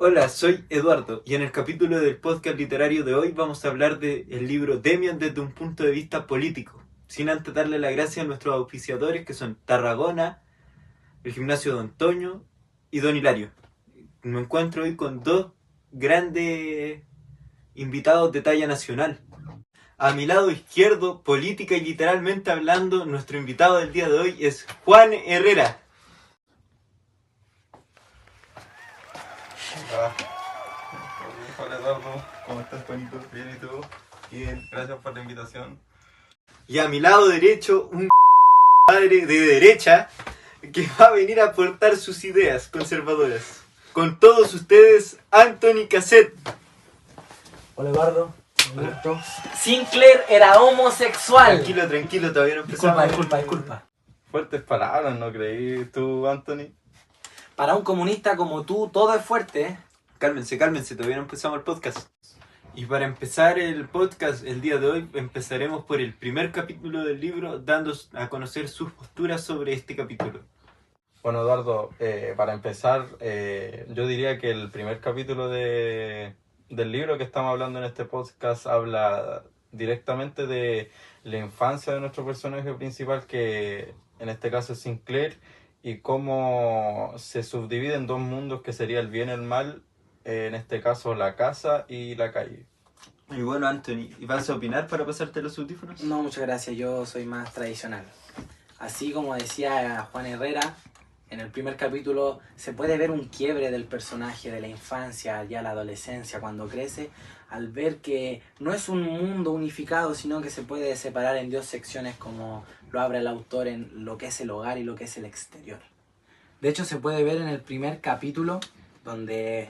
Hola, soy Eduardo y en el capítulo del podcast literario de hoy vamos a hablar del libro Demian desde un punto de vista político, sin antes darle la gracia a nuestros auspiciadores que son Tarragona, el Gimnasio Don Toño y Don Hilario. Me encuentro hoy con dos grandes invitados de talla nacional. A mi lado izquierdo, política y literalmente hablando, nuestro invitado del día de hoy es Juan Herrera. Hola Eduardo, ¿cómo estás, Juanito? Bien, ¿y tú? Bien, gracias por la invitación. Y a mi lado derecho, un padre de derecha que va a venir a aportar sus ideas conservadoras. Con todos ustedes, Anthony Cassette. Hola Eduardo, un gusto. Sinclair era homosexual. Tranquilo, todavía no empezamos. Disculpa. Fuertes palabras, ¿no creí tú, Anthony? Para un comunista como tú, todo es fuerte, ¿eh? Cálmense, todavía no empezamos el podcast. Y para empezar el podcast el día de hoy, empezaremos por el primer capítulo del libro, dando a conocer sus posturas sobre este capítulo. Bueno, Eduardo, para empezar, yo diría que el primer capítulo del libro que estamos hablando en este podcast habla directamente de la infancia de nuestro personaje principal, que en este caso es Sinclair, y cómo se subdivide en dos mundos que sería el bien y el mal, en este caso la casa y la calle. Y bueno, Anthony, ¿vas a opinar para pasarte los audífonos? No, muchas gracias, yo soy más tradicional. Así como decía Juan Herrera, en el primer capítulo se puede ver un quiebre del personaje de la infancia, ya la adolescencia, cuando crece, al ver que no es un mundo unificado, sino que se puede separar en dos secciones como lo abre el autor en lo que es el hogar y lo que es el exterior. De hecho, se puede ver en el primer capítulo donde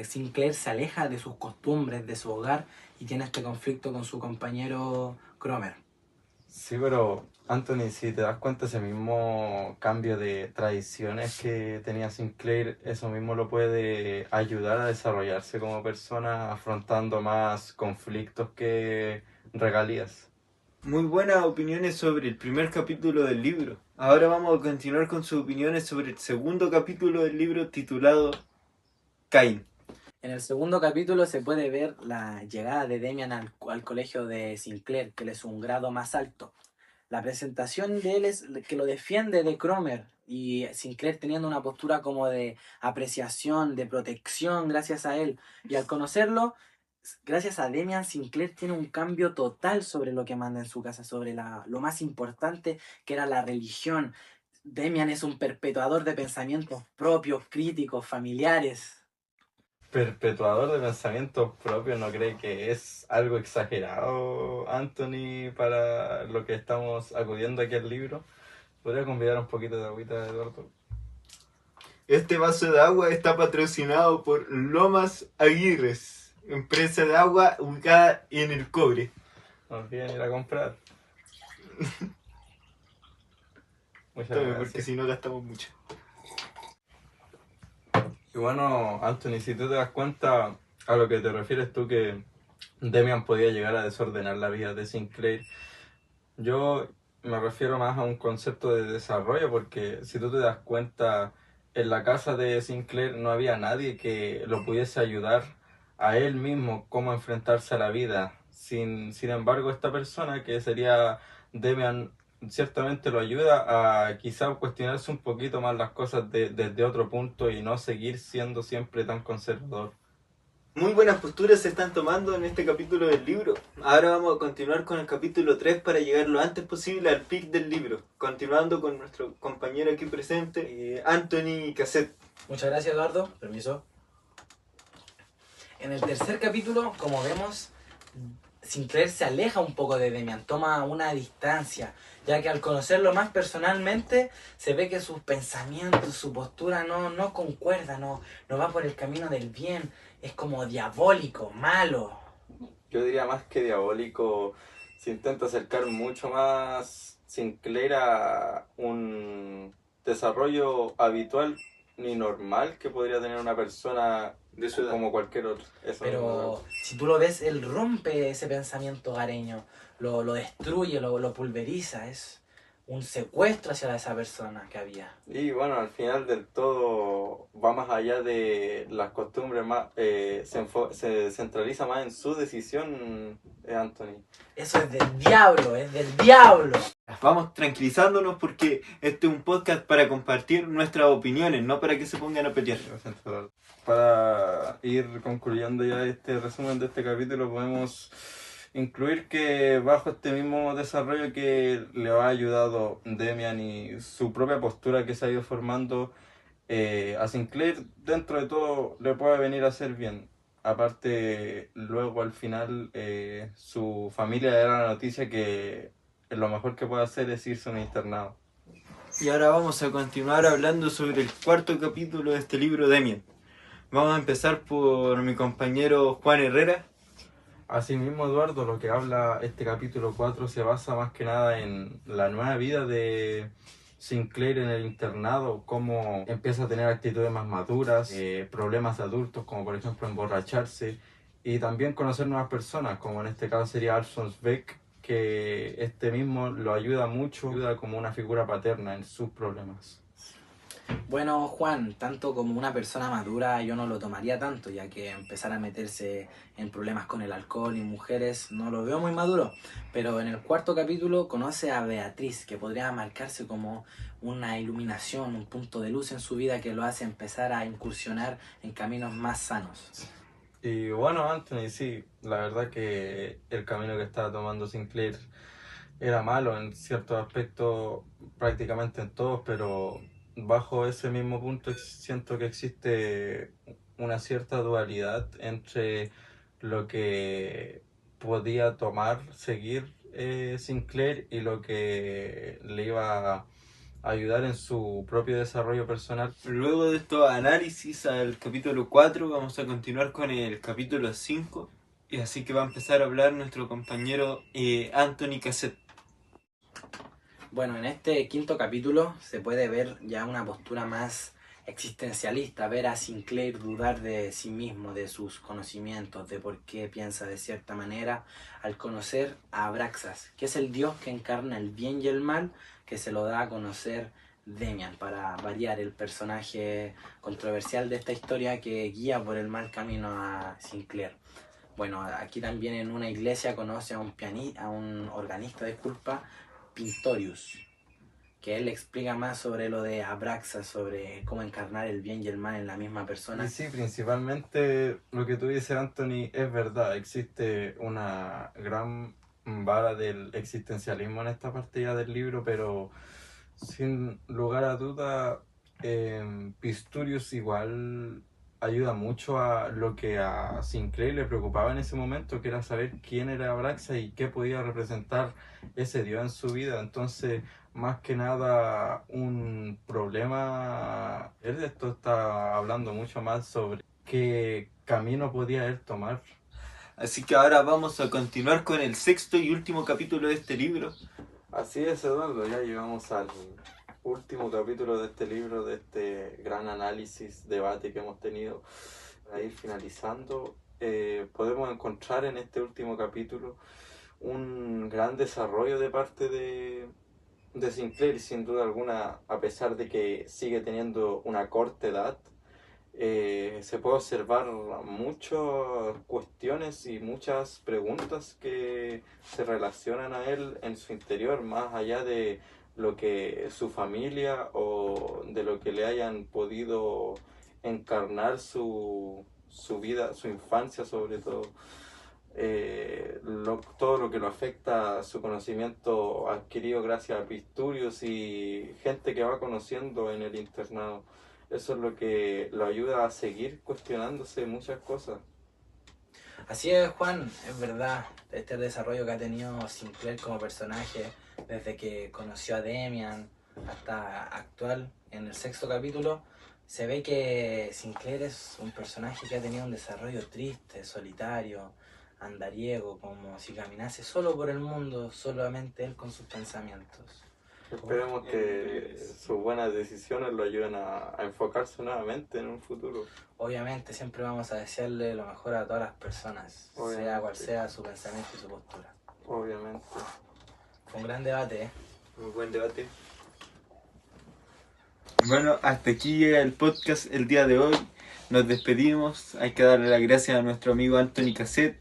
Sinclair se aleja de sus costumbres, de su hogar, y tiene este conflicto con su compañero Cromer. Sí, pero Anthony, si te das cuenta, ese mismo cambio de tradiciones que tenía Sinclair, eso mismo lo puede ayudar a desarrollarse como persona, afrontando más conflictos que regalías. Muy buenas opiniones sobre el primer capítulo del libro. Ahora vamos a continuar con sus opiniones sobre el segundo capítulo del libro titulado Cain. En el segundo capítulo se puede ver la llegada de Demian al colegio de Sinclair, que él es un grado más alto. La presentación de él es que lo defiende de Cromer, y Sinclair teniendo una postura como de apreciación, de protección gracias a él. Y al conocerlo, gracias a Demian, Sinclair tiene un cambio total sobre lo que manda en su casa, sobre lo más importante que era la religión. Demian es un perpetuador de pensamientos propios, críticos, familiares. Perpetuador de pensamientos propios, ¿no cree que es algo exagerado, Anthony, para lo que estamos acudiendo aquí al libro? ¿Podría convidar un poquito de agüita, Eduardo? Este vaso de agua está patrocinado por Lomas Aguirres, empresa de agua ubicada en El Cobre. No olviden ir a comprar. Muchas Tome, gracias. porque si no gastamos mucho. Y bueno, Anthony, si tú te das cuenta a lo que te refieres tú, que Demian podía llegar a desordenar la vida de Sinclair, yo me refiero más a un concepto de desarrollo, porque si tú te das cuenta, en la casa de Sinclair no había nadie que lo pudiese ayudar a él mismo cómo enfrentarse a la vida. Sin embargo, esta persona que sería Demian ciertamente lo ayuda a quizá cuestionarse un poquito más las cosas desde otro punto y no seguir siendo siempre tan conservador. Muy buenas posturas se están tomando en este capítulo del libro. Ahora vamos a continuar con el capítulo 3 para llegar lo antes posible al pic del libro. Continuando con nuestro compañero aquí presente, Anthony Cassette. Muchas gracias, Eduardo. Permiso. En el tercer capítulo, como vemos, Sinclair se aleja un poco de Demian, toma una distancia, ya que al conocerlo más personalmente, se ve que sus pensamientos, su postura no concuerda, no va por el camino del bien, es como diabólico, malo. Yo diría más que diabólico, se intenta acercar mucho más Sinclair a un desarrollo habitual ni normal que podría tener una persona De su edad. como cualquier otro. Eso Pero si tú lo ves, él rompe ese pensamiento hogareño, lo destruye, lo pulveriza. Es un secuestro hacia esa persona que había. Y bueno, al final del todo va más allá de las costumbres, más, se centraliza más en su decisión, Anthony. Eso es del diablo, es del diablo. Vamos tranquilizándonos porque este es un podcast para compartir nuestras opiniones, no para que se pongan a pelear. Para ir concluyendo ya este resumen de este capítulo, podemos incluir que bajo este mismo desarrollo que le ha ayudado Demian y su propia postura que se ha ido formando, a Sinclair dentro de todo le puede venir a hacer bien. Aparte, luego al final su familia le da la noticia que lo mejor que puede hacer es irse a un internado. Y ahora vamos a continuar hablando sobre el cuarto capítulo de este libro, Demian. Vamos a empezar por mi compañero Juan Herrera. Asimismo, Eduardo, lo que habla este capítulo 4 se basa más que nada en la nueva vida de Sinclair en el internado, cómo empieza a tener actitudes más maduras, problemas de adultos como por ejemplo emborracharse y también conocer nuevas personas, como en este caso sería Alphonse Beck, que este mismo lo ayuda mucho, ayuda como una figura paterna en sus problemas. Bueno, Juan, tanto como una persona madura yo no lo tomaría tanto, ya que empezar a meterse en problemas con el alcohol y mujeres no lo veo muy maduro. Pero en el cuarto capítulo conoce a Beatriz, que podría marcarse como una iluminación, un punto de luz en su vida que lo hace empezar a incursionar en caminos más sanos. Y bueno, Anthony, sí, la verdad que el camino que estaba tomando Sinclair era malo en ciertos aspectos, prácticamente en todos, pero bajo ese mismo punto siento que existe una cierta dualidad entre lo que podía tomar, seguir Sinclair y lo que le iba a ayudar en su propio desarrollo personal. Luego de estos análisis al capítulo 4, vamos a continuar con el capítulo 5. Y así que va a empezar a hablar nuestro compañero Anthony Cassette. Bueno, en este quinto capítulo se puede ver ya una postura más existencialista, ver a Sinclair dudar de sí mismo, de sus conocimientos, de por qué piensa de cierta manera, al conocer a Abraxas, que es el dios que encarna el bien y el mal, que se lo da a conocer Demian, para variar el personaje controversial de esta historia que guía por el mal camino a Sinclair. Bueno, aquí también en una iglesia conoce a un organista, disculpa, Pintorius, que él explica más sobre lo de Abraxas, sobre cómo encarnar el bien y el mal en la misma persona. Y sí, principalmente lo que tú dices, Anthony, es verdad. Existe una gran vara del existencialismo en esta parte ya del libro, pero sin lugar a duda, Pistorius igual ayuda mucho a lo que a Sinclair le preocupaba en ese momento, que era saber quién era Abraxas y qué podía representar ese dios en su vida. Entonces, más que nada, un problema, él de esto está hablando mucho más sobre qué camino podía él tomar. Así que ahora vamos a continuar con el sexto y último capítulo de este libro. Así es, Eduardo, ya llegamos al último capítulo de este libro, de este gran análisis, debate que hemos tenido. Para ir finalizando, podemos encontrar en este último capítulo un gran desarrollo de parte de Sinclair, sin duda alguna, a pesar de que sigue teniendo una corta edad. Se puede observar muchas cuestiones y muchas preguntas que se relacionan a él en su interior, más allá de lo que su familia o de lo que le hayan podido encarnar su vida, su infancia sobre todo. Todo lo que lo afecta a su conocimiento adquirido gracias a Pistorius y gente que va conociendo en el internado. Eso es lo que lo ayuda a seguir cuestionándose muchas cosas. Así es, Juan, es verdad, este desarrollo que ha tenido Sinclair como personaje desde que conoció a Demian hasta actual, en el sexto capítulo, se ve que Sinclair es un personaje que ha tenido un desarrollo triste, solitario, andariego, como si caminase solo por el mundo, solamente él con sus pensamientos. Esperemos que sus buenas decisiones lo ayuden a enfocarse nuevamente en un futuro. Obviamente siempre vamos a desearle lo mejor a todas las personas, Obviamente. sea cual sea su pensamiento y su postura. Obviamente. Fue un gran debate, ¿eh? Muy buen debate. Bueno, hasta aquí llega el podcast el día de hoy. Nos despedimos. Hay que darle las gracias a nuestro amigo Anthony Cassette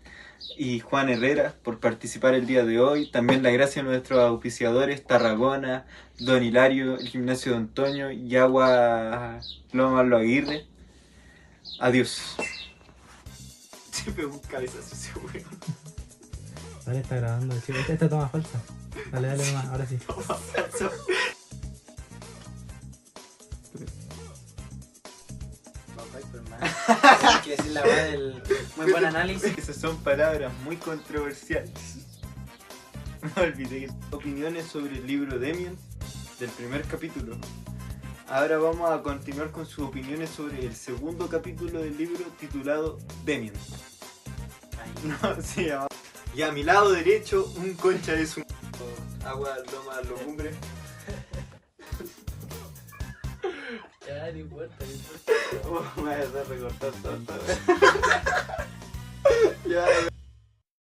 y Juan Herrera por participar el día de hoy. También las gracias a nuestros auspiciadores Tarragona, Don Hilario, el Gimnasio Don Toño y Agua Loma Lo Aguirre. Adiós. Se pegó un cabezazo ese weón. Dale, está grabando. Sí, esta toma falsa. Dale, dale nomás, ahora sí. Hay que decir la verdad del muy buen análisis. Esas son palabras muy controversiales. Me olvidé. Opiniones sobre el libro Demian del primer capítulo. Ahora vamos a continuar con sus opiniones sobre el segundo capítulo del libro titulado Demian. No, se llama. Y a mi lado derecho, un concha de su... Agua, loma, lombre. Ya, no importa, no importa. Oh, me voy a recortar todo. Ya,